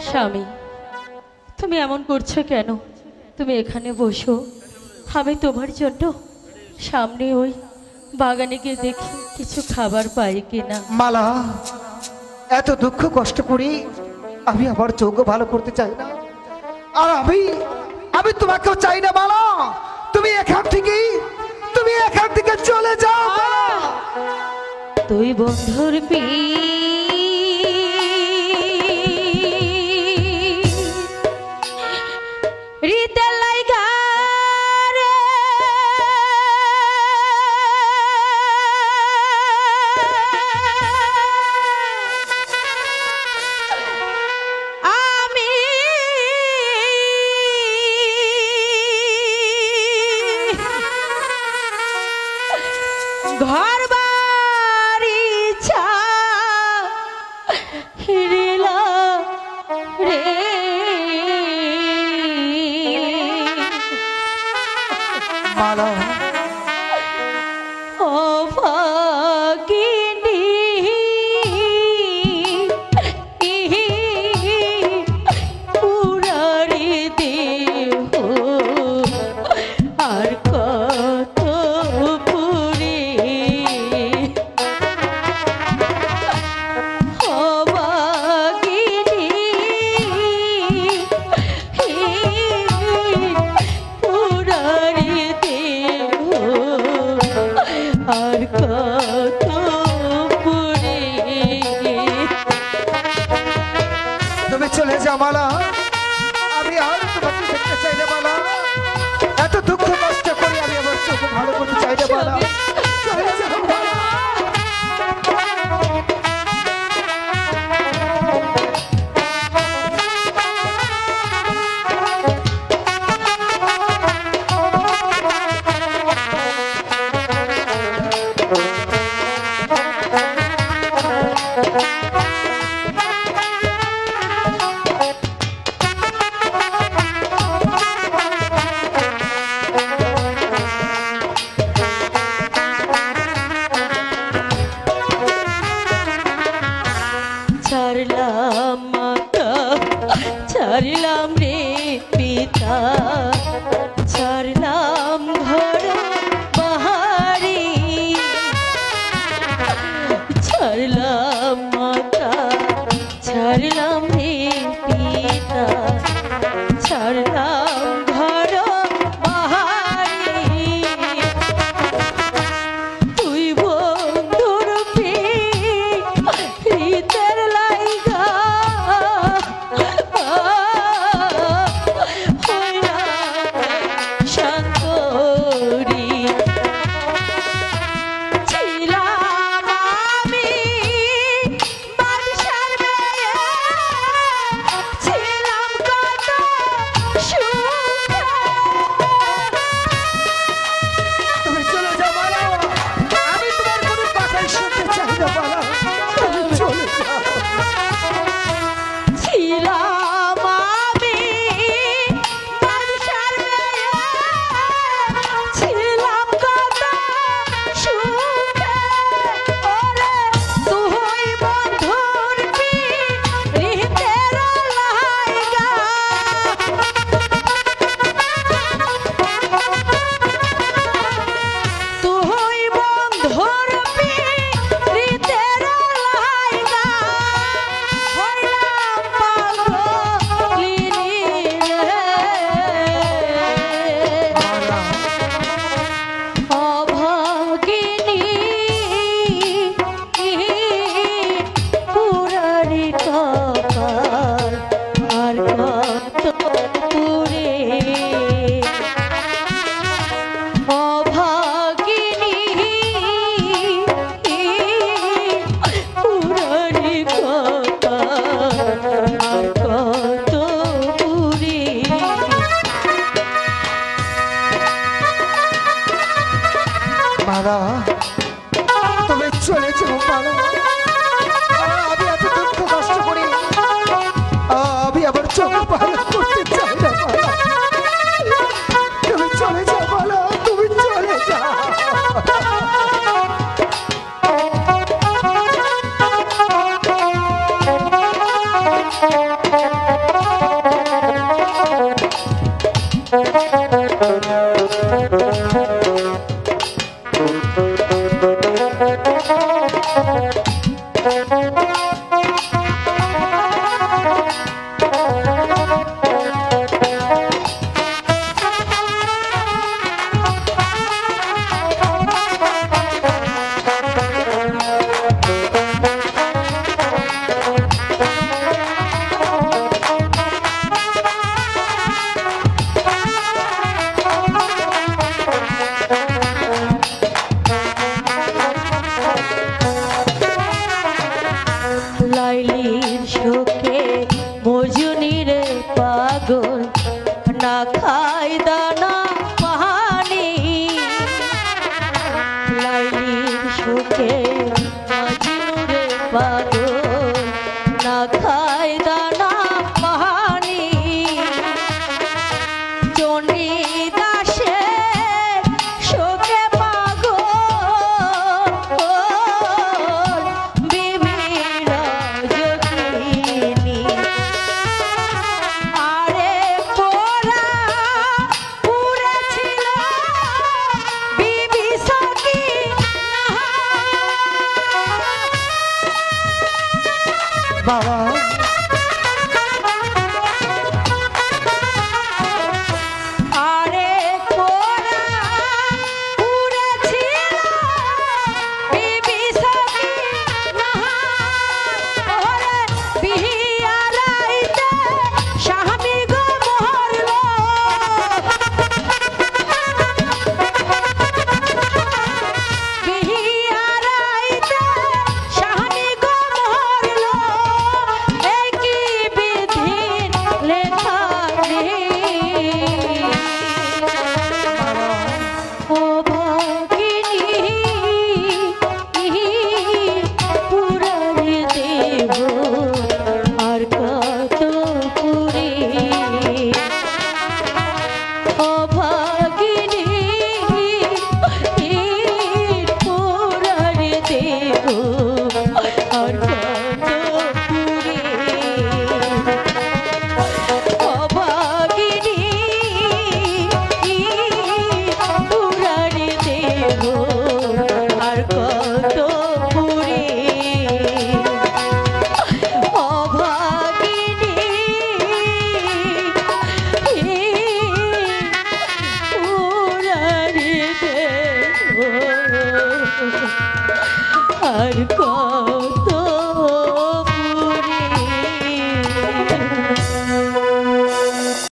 স্বামী, তুমি এমন করছো কেন? তুমি এখানে বসো, আমি তোমার জন্য সামনে ওই বাগানে গিয়ে দেখি কিছু খাবার পাই কিনা। মালা, এত দুঃখ কষ্ট করি আমি আমার চোখ ভালো করতে চাই না, আর আমি তোমাকেও চাই না মালা। তুমি এখান থেকে চলে যাও। তুই বন্ধুর ঘর বাড়ি ছাড়িলা রে, মালা ও ভাগিনী পুরারি দেহ আর কত তুমি চলে যাও মালা, আমি আর তোমাকে দেখতে চাই না মালা। এত দুঃখ কষ্ট করি আমি আমার চোখ ভালো করতে চাই না মালা। চলে যাও মালা। ছাড়লাম মাতা, ছাড়লাম রে পিতা, ছাড়লাম ঘর বাহারি, ছাড়লাম মাতা, ছাড়লাম রে পিতা, ছাড়লাম ঘর বাহারি। তুই বন্ধুর প্রীতের লাইগা শঙ্করী ছিলাম আমি বাদশার মেয়ে। লাইলির শোকে মজুনি রে পাগল না খাই দানা পানি লাইলির শোকে মজনু রে পাগল না খাই দানা পানি চণ্ডী দাসে শোকে পাগল বিবিরা যোগিনী আরে পোড়া পুড়েছিল বিবি সখী বাবা